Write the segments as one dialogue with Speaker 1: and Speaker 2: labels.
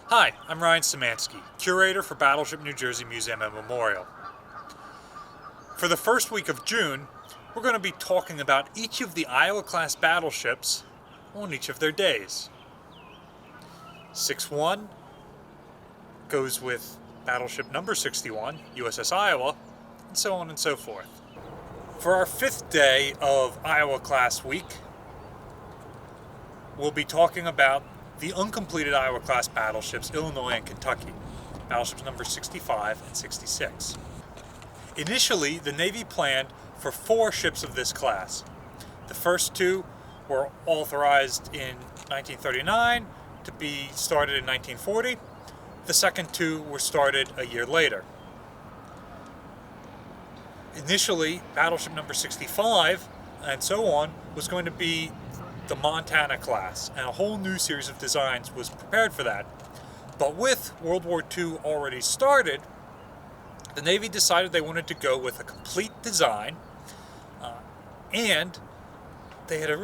Speaker 1: Hi, I'm Ryan Szymanski, curator for Battleship New Jersey Museum and Memorial. For the first week of June, we're going to be talking about each of the Iowa-class battleships on each of their days. 6-1 goes with battleship number 61, USS Iowa, and so on and so forth. For our fifth day of Iowa-class week, we'll be talking about the uncompleted Iowa-class battleships Illinois and Kentucky, battleships number 65 and 66. Initially, the Navy planned for 4 ships of this class. The first 2 were authorized in 1939 to be started in 1940. The second 2 were started a year later. Initially, battleship number 65 and so on was going to be the Montana class, and a whole new series of designs was prepared for that. But with World War II already started, the Navy decided they wanted to go with a complete design, and they had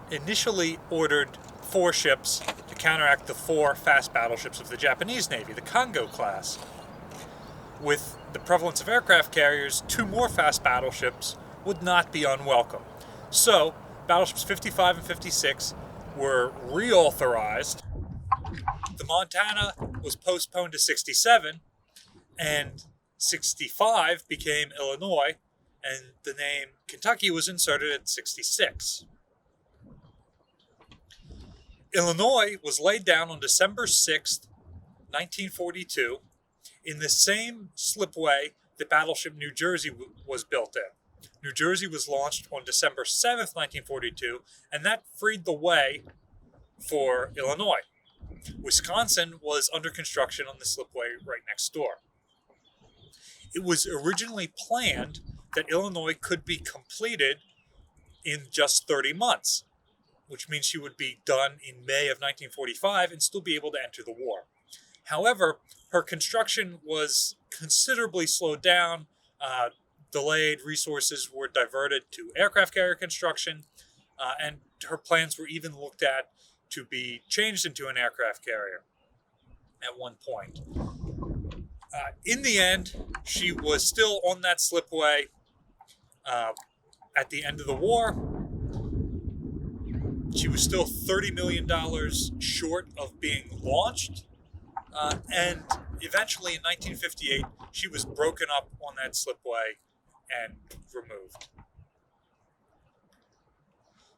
Speaker 1: initially ordered 4 ships to counteract the 4 fast battleships of the Japanese Navy, the Kongo class. With the prevalence of aircraft carriers, 2 more fast battleships would not be unwelcome. So, battleships 55 and 56 were reauthorized. The Montana was postponed to 67, and 65 became Illinois, and the name Kentucky was inserted at 66. Illinois was laid down on December 6th, 1942, in the same slipway that battleship New Jersey was built in. New Jersey was launched on December 7th, 1942, and that freed the way for Illinois. Wisconsin was under construction on the slipway right next door. It was originally planned that Illinois could be completed in just 30 months, which means she would be done in May of 1945 and still be able to enter the war. However, her construction was considerably slowed down, delayed, resources were diverted to aircraft carrier construction, and her plans were even looked at to be changed into an aircraft carrier at one point. In the end, she was still on that slipway at the end of the war. She was still $30 million short of being launched, and eventually in 1958, she was broken up on that slipway and removed.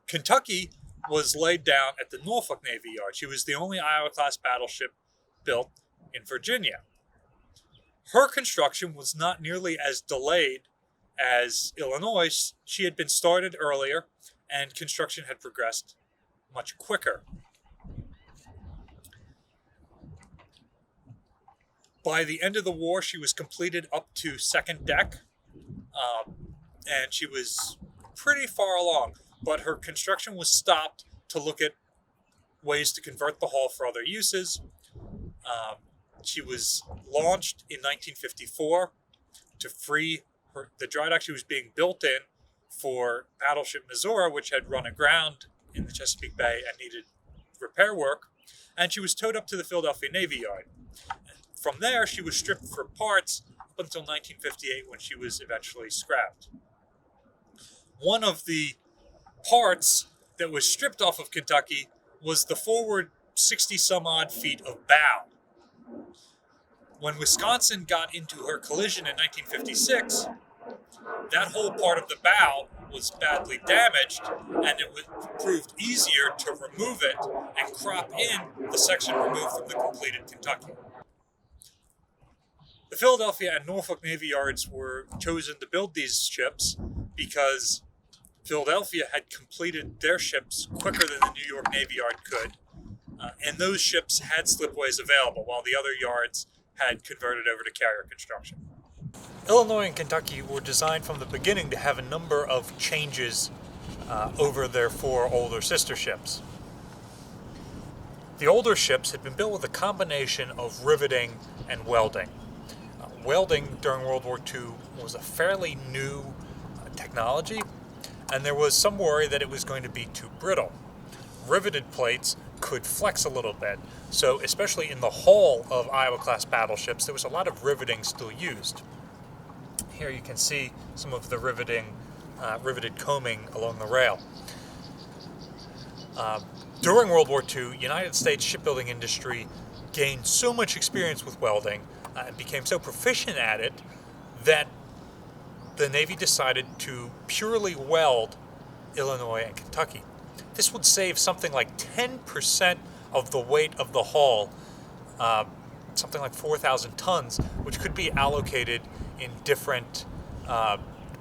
Speaker 1: Kentucky was laid down at the Norfolk Navy Yard. She was the only Iowa-class battleship built in Virginia. Her construction was not nearly as delayed as Illinois. She had been started earlier, and construction had progressed much quicker. By the end of the war, she was completed up to second deck, and she was pretty far along, but her construction was stopped to look at ways to convert the hull for other uses. She was launched in 1954 to free the dry dock she was being built in for battleship Missouri, which had run aground in the Chesapeake Bay and needed repair work, and she was towed up to the Philadelphia Navy Yard. From there, she was stripped for parts up until 1958 when she was eventually scrapped. One of the parts that was stripped off of Kentucky was the forward 60-some-odd feet of bow. When Wisconsin got into her collision in 1956, that whole part of the bow was badly damaged, and it proved easier to remove it and crop in the section removed from the completed Kentucky. The Philadelphia and Norfolk Navy Yards were chosen to build these ships because Philadelphia had completed their ships quicker than the New York Navy Yard could, and those ships had slipways available, while the other yards had converted over to carrier construction. Illinois and Kentucky were designed from the beginning to have a number of changes over their 4 older sister ships. The older ships had been built with a combination of riveting and welding. Welding during World War II was a fairly new technology, and there was some worry that it was going to be too brittle. riveted plates could flex a little bit. So especially in the hull of Iowa-class battleships, there was a lot of riveting still used. Here you can see some of the riveted combing along the rail. During World War II, United States shipbuilding industry gained so much experience with welding and became so proficient at it that the Navy decided to purely weld Illinois and Kentucky. This would save something like 10% of the weight of the hull, something like 4,000 tons, which could be allocated in different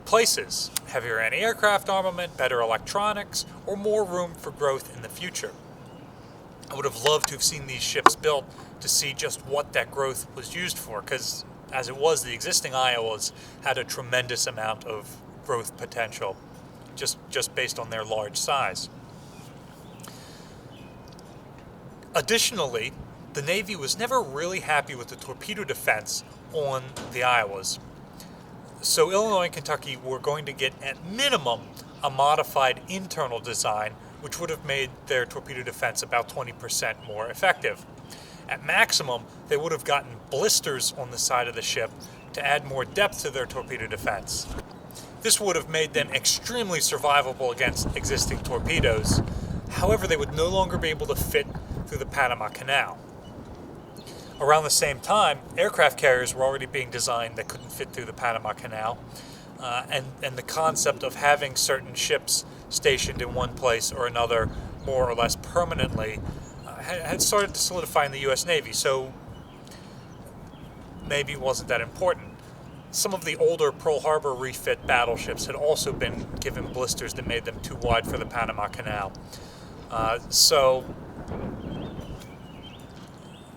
Speaker 1: places. Heavier anti-aircraft armament, better electronics, or more room for growth in the future. I would have loved to have seen these ships built to see just what that growth was used for, because as it was, the existing Iowas had a tremendous amount of growth potential, just based on their large size. Additionally, the Navy was never really happy with the torpedo defense on the Iowas. So Illinois and Kentucky were going to get, at minimum, a modified internal design, which would have made their torpedo defense about 20% more effective. At maximum, they would have gotten blisters on the side of the ship to add more depth to their torpedo defense. This would have made them extremely survivable against existing torpedoes. However, they would no longer be able to fit through the Panama Canal. Around the same time, aircraft carriers were already being designed that couldn't fit through the Panama Canal, and the concept of having certain ships stationed in one place or another more or less permanently had started to solidify in the U.S. Navy, so maybe it wasn't that important. Some of the older Pearl Harbor refit battleships had also been given blisters that made them too wide for the Panama Canal. So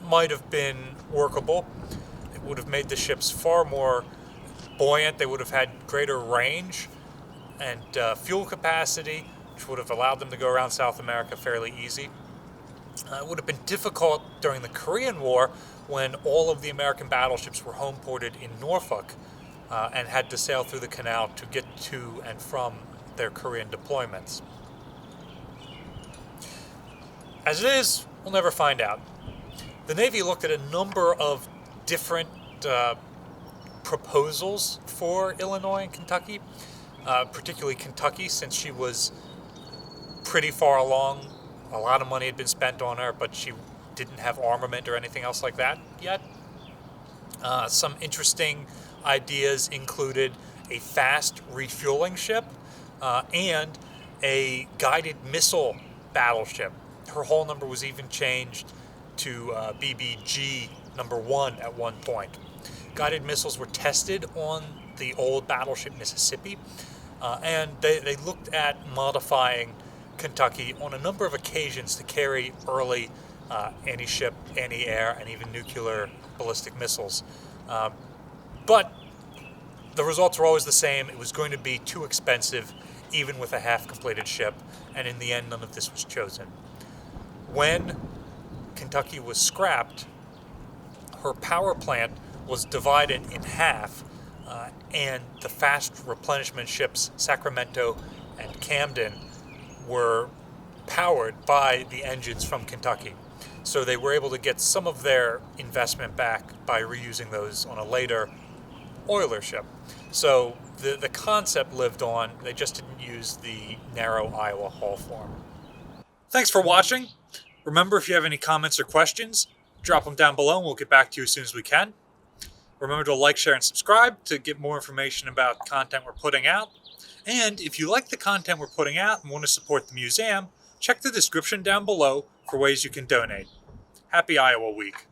Speaker 1: might have been workable. It would have made the ships far more buoyant. They would have had greater range and fuel capacity, which would have allowed them to go around South America fairly easy. It would have been difficult during the Korean War when all of the American battleships were home ported in Norfolk and had to sail through the canal to get to and from their Korean deployments. As it is, we'll never find out. The Navy looked at a number of different proposals for Illinois and Kentucky, particularly Kentucky, since she was pretty far along. A lot of money had been spent on her, but she didn't have armament or anything else like that yet. Some interesting ideas included a fast refueling ship and a guided missile battleship. Her hull number was even changed to BBG number 1 at one point. Guided missiles were tested on the old battleship Mississippi, and they looked at modifying Kentucky on a number of occasions to carry early anti-ship, anti-air, and even nuclear ballistic missiles. But the results were always the same. It was going to be too expensive, even with a half-completed ship, and in the end, none of this was chosen. When Kentucky was scrapped, her power plant was divided in half, and the fast replenishment ships Sacramento and Camden were powered by the engines from Kentucky. So they were able to get some of their investment back by reusing those on a later oiler ship. So the concept lived on, they just didn't use the narrow Iowa hull form. Thanks for watching. Remember, if you have any comments or questions, drop them down below and we'll get back to you as soon as we can. Remember to like, share, and subscribe to get more information about content we're putting out. And if you like the content we're putting out and want to support the museum, check the description down below for ways you can donate. Happy Iowa Week!